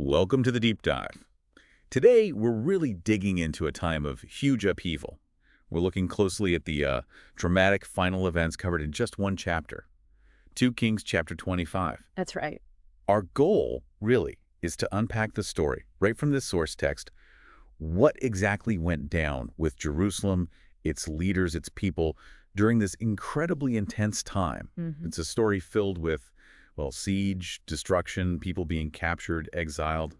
Welcome to the Deep Dive. Today, we're really digging into a time of huge upheaval. We're looking closely at the dramatic final events covered in just one chapter, 2 Kings chapter 25. That's right. Our goal, really, is to unpack the story, right from this source text, what exactly went down with Jerusalem, its leaders, its people, during this incredibly intense time. It's a story filled with, well, siege, destruction, people being captured, exiled.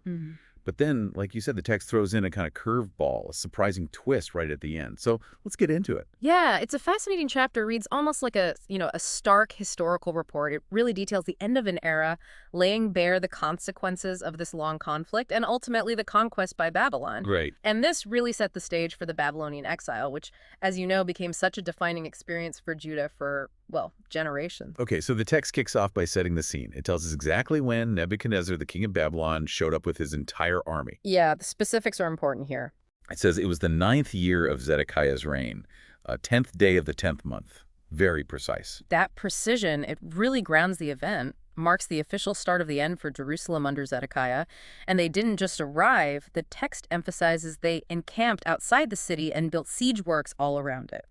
But then, like you said, the text throws in a kind of curveball, a surprising twist right at the end. So let's get into it. Yeah, it's a fascinating chapter. Reads almost like a stark historical report. It really details the end of an era, laying bare the consequences of this long conflict and ultimately the conquest by Babylon. Right. And this really set the stage for the Babylonian exile, which, as you know, became such a defining experience for Judah for, well, generations. Okay, so the text kicks off by setting the scene. It tells us exactly when Nebuchadnezzar, the king of Babylon, showed up with his entire army. Yeah, the specifics are important here. It says it was the 9th year of Zedekiah's reign, 10th day of the 10th month. Very precise. That precision, it really grounds the event, marks the official start of the end for Jerusalem under Zedekiah. And they didn't just arrive. The text emphasizes they encamped outside the city and built siege works all around it.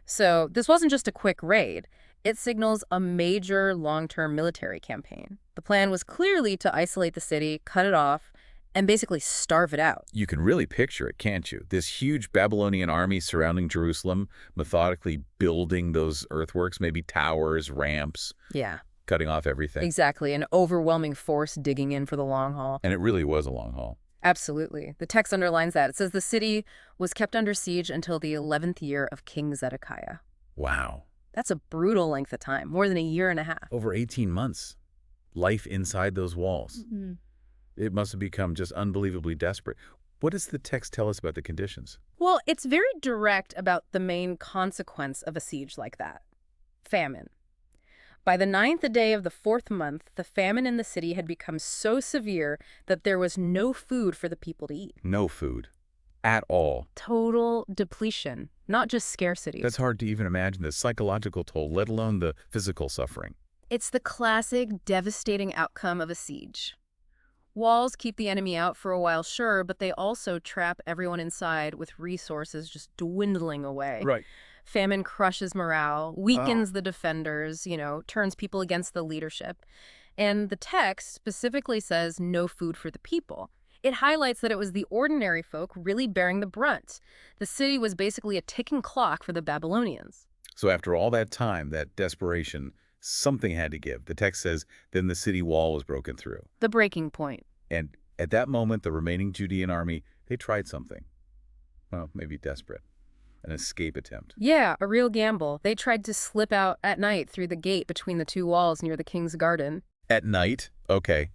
So this wasn't just a quick raid. It signals a major long-term military campaign. The plan was clearly to isolate the city, cut it off, and basically starve it out. You can really picture it, can't you? This huge Babylonian army surrounding Jerusalem, methodically building those earthworks, maybe towers, ramps. Yeah. Cutting off everything. Exactly. An overwhelming force digging in for the long haul. And it really was a long haul. Absolutely. The text underlines that. It says the city was kept under siege until the 11th year of King Zedekiah. Wow. That's a brutal length of time, more than a year and a half. Over 18 months. Life inside those walls. It must have become just unbelievably desperate. What does the text tell us about the conditions? Well, it's very direct about the main consequence of a siege like that. Famine. By the 9th day of the 4th month, the famine in the city had become so severe that there was no food for the people to eat. No food. At all. Total depletion, not just scarcity. That's hard to even imagine, the psychological toll, let alone the physical suffering. It's the classic devastating outcome of a siege. Walls keep the enemy out for a while, sure, but they also trap everyone inside with resources just dwindling away. Right. Famine crushes morale, weakens the defenders, turns people against the leadership. And the text specifically says no food for the people. It highlights that it was the ordinary folk really bearing the brunt. The city was basically a ticking clock for the Babylonians. So after all that time, that desperation, something had to give. The text says, then the city wall was broken through. The breaking point. And at that moment, the remaining Judean army, they tried something. Well, maybe desperate. An escape attempt. Yeah, a real gamble. They tried to slip out at night through the gate between the two walls near the king's garden. At night? Okay.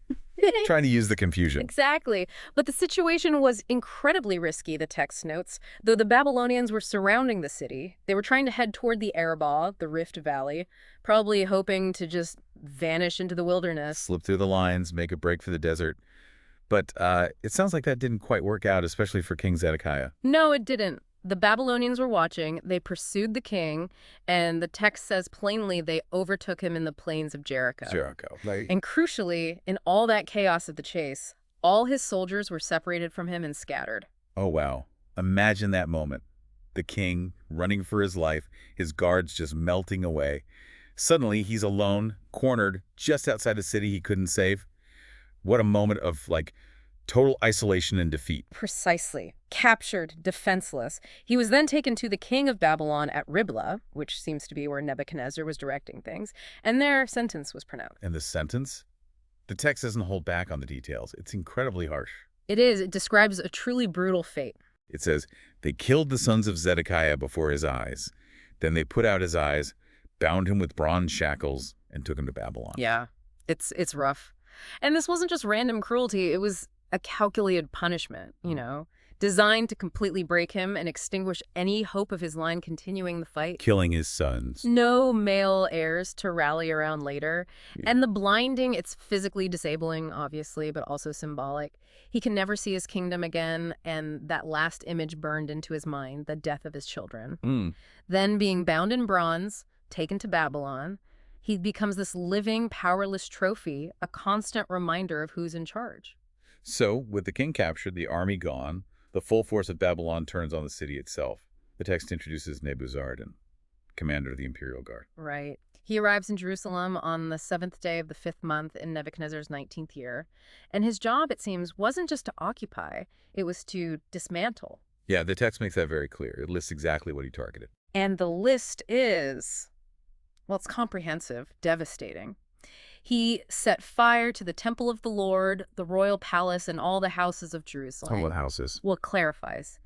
Trying to use the confusion. Exactly. But the situation was incredibly risky, the text notes. Though the Babylonians were surrounding the city, they were trying to head toward the Arabah, the Rift Valley, probably hoping to just vanish into the wilderness. Slip through the lines, make a break for the desert. But it sounds like that didn't quite work out, especially for King Zedekiah. No, it didn't. The Babylonians were watching, they pursued the king, and the text says plainly they overtook him in the plains of Jericho. And crucially, in all that chaos of the chase, all his soldiers were separated from him and scattered. Oh, wow. Imagine that moment. The king running for his life, his guards just melting away. Suddenly, he's alone, cornered, just outside a city he couldn't save. What a moment of, total isolation and defeat. Precisely. Captured, defenseless. He was then taken to the king of Babylon at Riblah, which seems to be where Nebuchadnezzar was directing things, and their sentence was pronounced. And the sentence? The text doesn't hold back on the details. It's incredibly harsh. It is. It describes a truly brutal fate. It says, they killed the sons of Zedekiah before his eyes. Then they put out his eyes, bound him with bronze shackles, and took him to Babylon. Yeah, it's rough. And this wasn't just random cruelty. It was a calculated punishment, designed to completely break him and extinguish any hope of his line continuing the fight. Killing his sons. No male heirs to rally around later. Yeah. And the blinding, it's physically disabling, obviously, but also symbolic. He can never see his kingdom again, and that last image burned into his mind, the death of his children. Then being bound in bronze, taken to Babylon, he becomes this living, powerless trophy, a constant reminder of who's in charge. So, with the king captured, the army gone, the full force of Babylon turns on the city itself. The text introduces Nebuzaradan, commander of the Imperial Guard. Right. He arrives in Jerusalem on the 7th day of the 5th month in Nebuchadnezzar's 19th year. And his job, it seems, wasn't just to occupy, it was to dismantle. Yeah, the text makes that very clear. It lists exactly what he targeted. And the list is, well, it's comprehensive, devastating. He set fire to the temple of the Lord, the royal palace, and all the houses of Jerusalem. What houses? Well, it clarifies.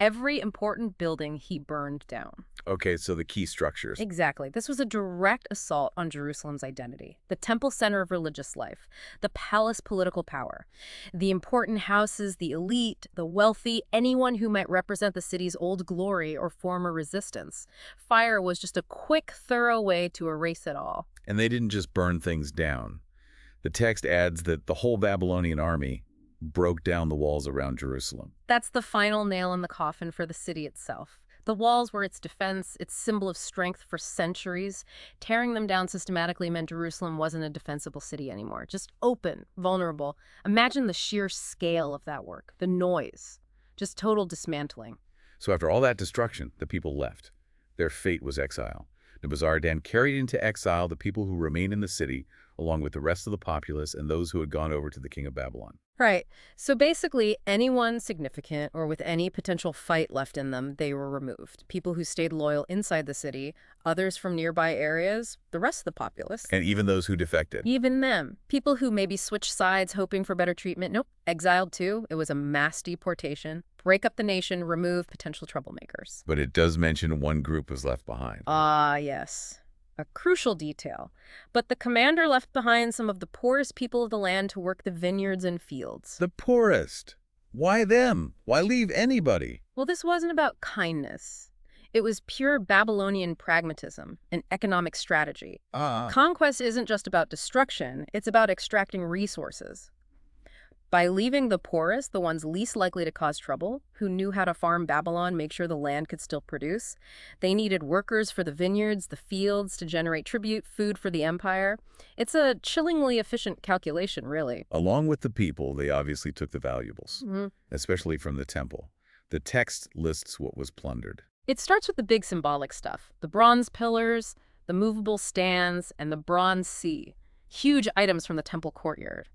Every important building he burned down. Okay, so the key structures. Exactly. This was a direct assault on Jerusalem's identity, the temple center of religious life, the palace political power, the important houses, the elite, the wealthy, anyone who might represent the city's old glory or former resistance. Fire was just a quick, thorough way to erase it all. And they didn't just burn things down. The text adds that the whole Babylonian army broke down the walls around Jerusalem. That's the final nail in the coffin for the city itself. The walls were its defense, its symbol of strength for centuries. Tearing them down systematically meant Jerusalem wasn't a defensible city anymore. Just open, vulnerable. Imagine the sheer scale of that work, the noise. Just total dismantling. So after all that destruction, the people left. Their fate was exile. Nebuzaradan carried into exile the people who remained in the city, along with the rest of the populace and those who had gone over to the king of Babylon. Right. So basically, anyone significant or with any potential fight left in them, they were removed. People who stayed loyal inside the city, others from nearby areas, the rest of the populace. And even those who defected. Even them. People who maybe switched sides hoping for better treatment. Nope. Exiled too. It was a mass deportation. Break up the nation, remove potential troublemakers. But it does mention one group was left behind. Ah, yes. A crucial detail. But the commander left behind some of the poorest people of the land to work the vineyards and fields. The poorest. Why them? Why leave anybody? Well, this wasn't about kindness. It was pure Babylonian pragmatism, an economic strategy. Conquest isn't just about destruction, it's about extracting resources. By leaving the poorest, the ones least likely to cause trouble, who knew how to farm Babylon, make sure the land could still produce, they needed workers for the vineyards, the fields, to generate tribute, food for the empire. It's a chillingly efficient calculation, really. Along with the people, they obviously took the valuables, especially from the temple. The text lists what was plundered. It starts with the big symbolic stuff, the bronze pillars, the movable stands, and the bronze sea, huge items from the temple courtyard.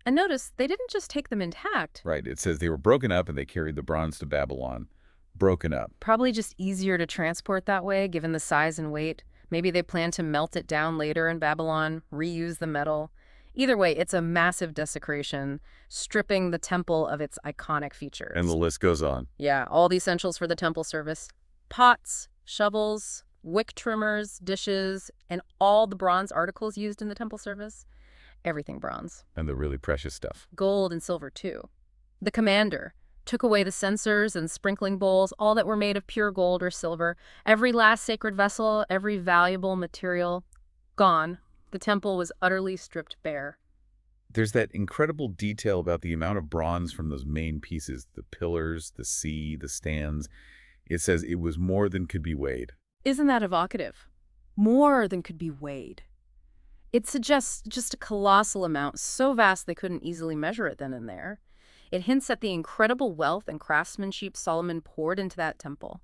And notice, they didn't just take them intact. Right. It says they were broken up and they carried the bronze to Babylon. Broken up. Probably just easier to transport that way, given the size and weight. Maybe they plan to melt it down later in Babylon, reuse the metal. Either way, it's a massive desecration, stripping the temple of its iconic features. And the list goes on. Yeah, all the essentials for the temple service. Pots, shovels, wick trimmers, dishes, and all the bronze articles used in the temple service. Everything bronze. And the really precious stuff. Gold and silver, too. The commander took away the censers and sprinkling bowls, all that were made of pure gold or silver. Every last sacred vessel, every valuable material, gone. The temple was utterly stripped bare. There's that incredible detail about the amount of bronze from those main pieces, the pillars, the sea, the stands. It says it was more than could be weighed. Isn't that evocative? More than could be weighed. It suggests just a colossal amount, so vast they couldn't easily measure it then and there. It hints at the incredible wealth and craftsmanship Solomon poured into that temple.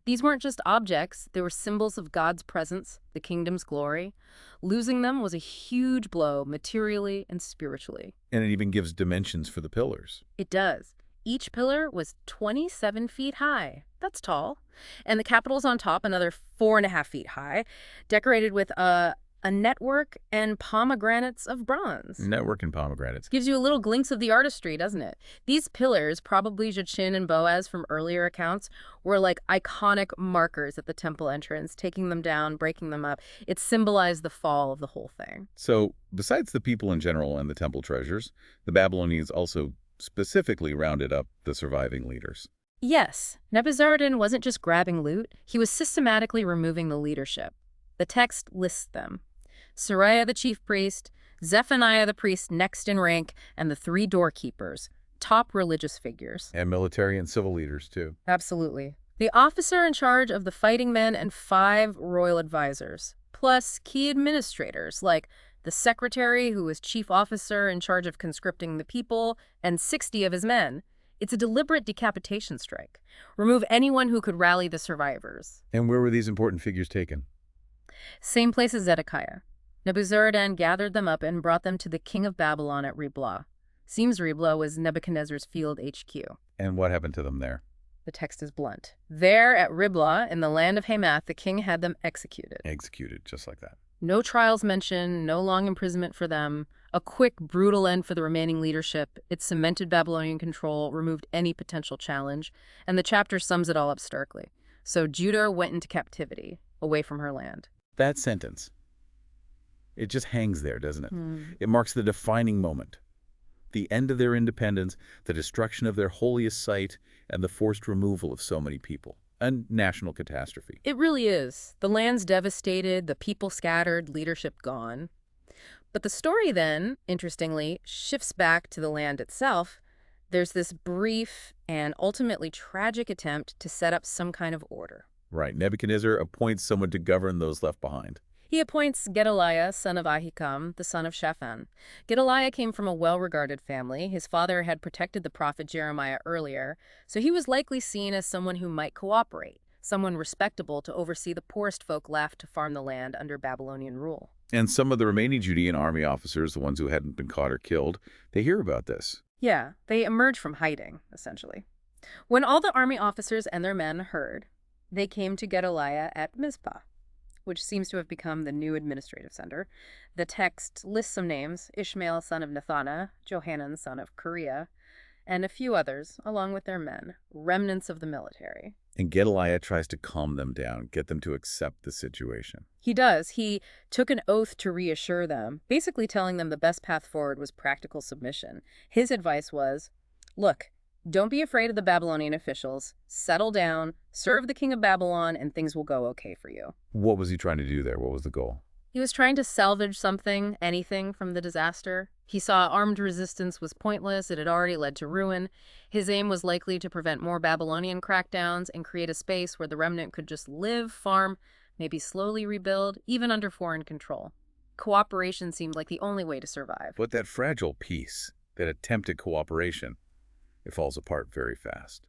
These weren't just objects, they were symbols of God's presence, the kingdom's glory. Losing them was a huge blow, materially and spiritually. And it even gives dimensions for the pillars. It does. Each pillar was 27 feet high. That's tall. And the capitals on top, another 4.5 feet high, decorated with a network and pomegranates of bronze. Network and pomegranates. Gives you a little glimpse of the artistry, doesn't it? These pillars, probably Jachin and Boaz from earlier accounts, were like iconic markers at the temple entrance, taking them down, breaking them up. It symbolized the fall of the whole thing. So, besides the people in general and the temple treasures, the Babylonians also specifically rounded up the surviving leaders. Yes, Nebuzaradan wasn't just grabbing loot, he was systematically removing the leadership. The text lists them. Sariah the chief priest, Zephaniah the priest next in rank, and the 3 doorkeepers, top religious figures. And military and civil leaders, too. Absolutely. The officer in charge of the fighting men and 5 royal advisors, plus key administrators like the the secretary, who was chief officer in charge of conscripting the people, and 60 of his men. It's a deliberate decapitation strike. Remove anyone who could rally the survivors. And where were these important figures taken? Same place as Zedekiah. Nebuzaradan gathered them up and brought them to the king of Babylon at Riblah. Seems Riblah was Nebuchadnezzar's field HQ. And what happened to them there? The text is blunt. There at Riblah, in the land of Hamath, the king had them executed. Executed, just like that. No trials mentioned, no long imprisonment for them. A quick, brutal end for the remaining leadership. It cemented Babylonian control, removed any potential challenge, and the chapter sums it all up starkly. So Judah went into captivity, away from her land. That sentence, it just hangs there, doesn't it? It marks the defining moment. The end of their independence, the destruction of their holiest site, and the forced removal of so many people. A national catastrophe. It really is. The land's devastated, the people scattered, leadership gone. But the story then, interestingly, shifts back to the land itself. There's this brief and ultimately tragic attempt to set up some kind of order. Right. Nebuchadnezzar appoints someone to govern those left behind. He appoints Gedaliah, son of Ahikam, the son of Shaphan. Gedaliah came from a well-regarded family. His father had protected the prophet Jeremiah earlier, so he was likely seen as someone who might cooperate, someone respectable to oversee the poorest folk left to farm the land under Babylonian rule. And some of the remaining Judean army officers, the ones who hadn't been caught or killed, they hear about this. Yeah, they emerge from hiding, essentially. When all the army officers and their men heard, they came to Gedaliah at Mizpah, which seems to have become the new administrative center. The text lists some names: Ishmael, son of Nethaniah, Johanan, son of Kareah, and a few others, along with their men, remnants of the military. And Gedaliah tries to calm them down, get them to accept the situation. He does. He took an oath to reassure them, basically telling them the best path forward was practical submission. His advice was, look, don't be afraid of the Babylonian officials. Settle down, serve the king of Babylon, and things will go okay for you. What was he trying to do there? What was the goal? He was trying to salvage something, anything, from the disaster. He saw armed resistance was pointless. It had already led to ruin. His aim was likely to prevent more Babylonian crackdowns and create a space where the remnant could just live, farm, maybe slowly rebuild, even under foreign control. Cooperation seemed like the only way to survive. But that fragile peace, that attempt at cooperation, it falls apart very fast.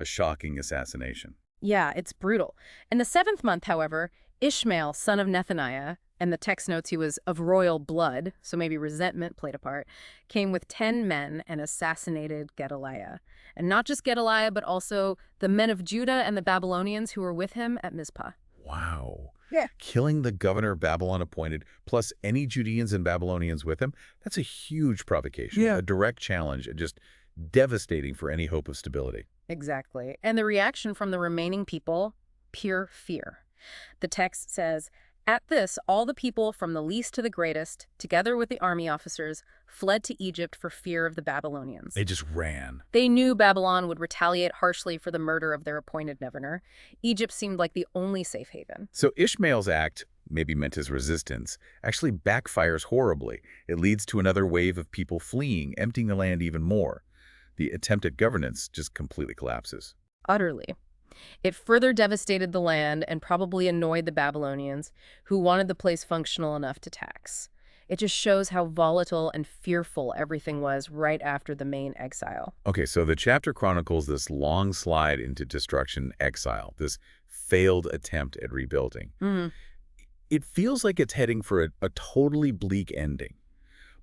A shocking assassination. Yeah, it's brutal. In the 7th month, however, Ishmael, son of Nethaniah, and the text notes he was of royal blood, so maybe resentment played a part, came with 10 men and assassinated Gedaliah. And not just Gedaliah, but also the men of Judah and the Babylonians who were with him at Mizpah. Wow. Yeah. Killing the governor Babylon appointed, plus any Judeans and Babylonians with him, that's a huge provocation, a direct challenge, and just devastating for any hope of stability. Exactly. And the reaction from the remaining people, pure fear. The text says, at this, all the people from the least to the greatest, together with the army officers, fled to Egypt for fear of the Babylonians. They just ran. They knew Babylon would retaliate harshly for the murder of their appointed governor. Egypt seemed like the only safe haven. So Ishmael's act, maybe meant as resistance, actually backfires horribly. It leads to another wave of people fleeing, emptying the land even more. The attempt at governance just completely collapses. Utterly. It further devastated the land and probably annoyed the Babylonians, who wanted the place functional enough to tax. It just shows how volatile and fearful everything was right after the main exile. Okay, so the chapter chronicles this long slide into destruction, exile, this failed attempt at rebuilding. It feels like it's heading for a totally bleak ending.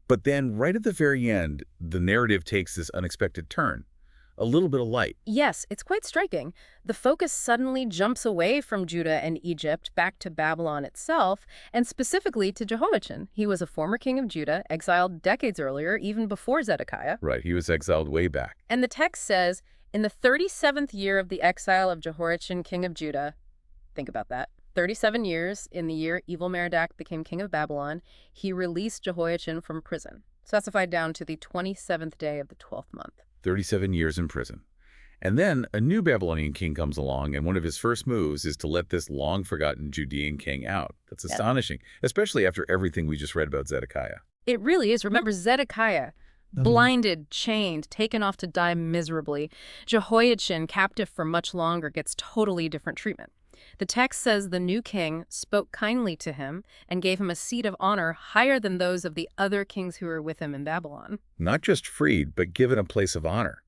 But then right at the very end, the narrative takes this unexpected turn. A little bit of light. Yes, it's quite striking. The focus suddenly jumps away from Judah and Egypt back to Babylon itself, and specifically to Jehoiachin. He was a former king of Judah, exiled decades earlier, even before Zedekiah. Right, he was exiled way back. And the text says, in the 37th year of the exile of Jehoiachin, king of Judah, think about that, 37 years in the year Evil-Merodach became king of Babylon, he released Jehoiachin from prison, specified down to the 27th day of the 12th month. 37 years in prison. And then a new Babylonian king comes along, and one of his first moves is to let this long-forgotten Judean king out. That's astonishing, especially after everything we just read about Zedekiah. It really is. Remember Zedekiah, blinded, chained, taken off to die miserably. Jehoiachin, captive for much longer, gets totally different treatment. The text says the new king spoke kindly to him and gave him a seat of honor higher than those of the other kings who were with him in Babylon. Not just freed, but given a place of honor.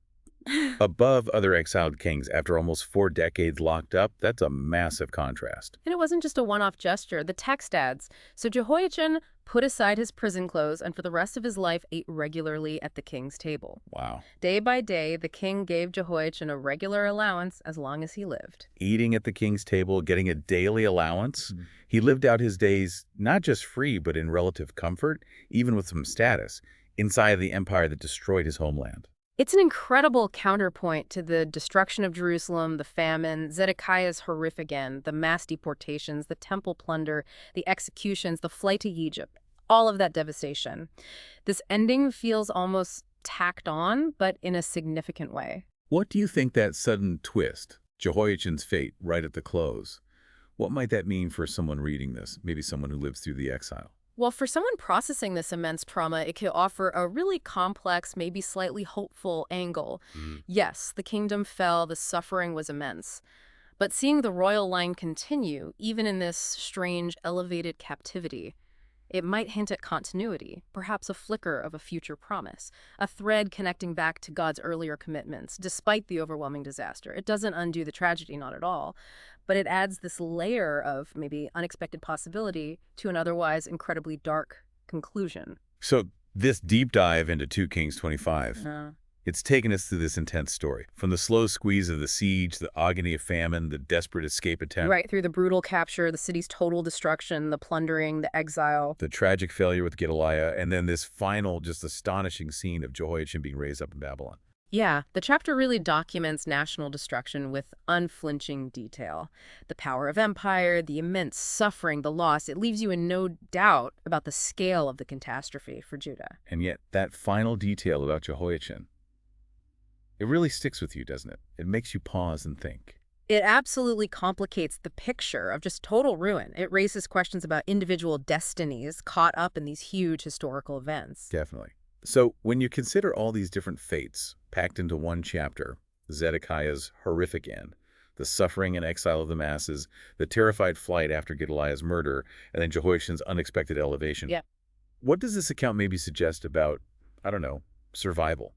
Above other exiled kings after almost 4 decades locked up, that's a massive contrast. And it wasn't just a one-off gesture. The text adds, so Jehoiachin put aside his prison clothes and for the rest of his life ate regularly at the king's table. Wow. Day by day, the king gave Jehoiachin a regular allowance as long as he lived. Eating at the king's table, getting a daily allowance. He lived out his days not just free, but in relative comfort, even with some status, inside of the empire that destroyed his homeland. It's an incredible counterpoint to the destruction of Jerusalem, the famine, Zedekiah's horrific end, the mass deportations, the temple plunder, the executions, the flight to Egypt, all of that devastation. This ending feels almost tacked on, but in a significant way. What do you think that sudden twist, Jehoiachin's fate right at the close, what might that mean for someone reading this, maybe someone who lives through the exile? Well, for someone processing this immense trauma, it could offer a really complex, maybe slightly hopeful angle. Yes, the kingdom fell, the suffering was immense. But seeing the royal line continue, even in this strange, elevated captivity, it might hint at continuity, perhaps a flicker of a future promise, a thread connecting back to God's earlier commitments, despite the overwhelming disaster. It doesn't undo the tragedy, not at all, but it adds this layer of maybe unexpected possibility to an otherwise incredibly dark conclusion. So this deep dive into 2 Kings 25, it's taken us through this intense story. From the slow squeeze of the siege, the agony of famine, the desperate escape attempt. Right, through the brutal capture, the city's total destruction, the plundering, the exile. The tragic failure with Gedaliah, and then this final, just astonishing scene of Jehoiachin being raised up in Babylon. Yeah, the chapter really documents national destruction with unflinching detail. The power of empire, the immense suffering, the loss, it leaves you in no doubt about the scale of the catastrophe for Judah. And yet, that final detail about Jehoiachin, it really sticks with you, doesn't it? It makes you pause and think. It absolutely complicates the picture of just total ruin. It raises questions about individual destinies caught up in these huge historical events. Definitely. So when you consider all these different fates packed into one chapter, Zedekiah's horrific end, the suffering and exile of the masses, the terrified flight after Gedaliah's murder, and then Jehoiachin's unexpected elevation. Yep. What does this account maybe suggest about, I don't know, survival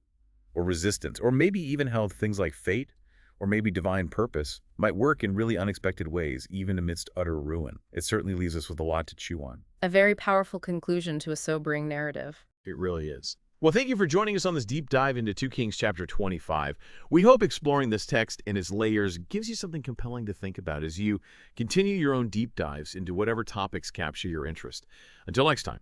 or resistance, or maybe even how things like fate or maybe divine purpose might work in really unexpected ways, even amidst utter ruin? It certainly leaves us with a lot to chew on. A very powerful conclusion to a sobering narrative. It really is. Well, thank you for joining us on this deep dive into 2 Kings chapter 25. We hope exploring this text and its layers gives you something compelling to think about as you continue your own deep dives into whatever topics capture your interest. Until next time.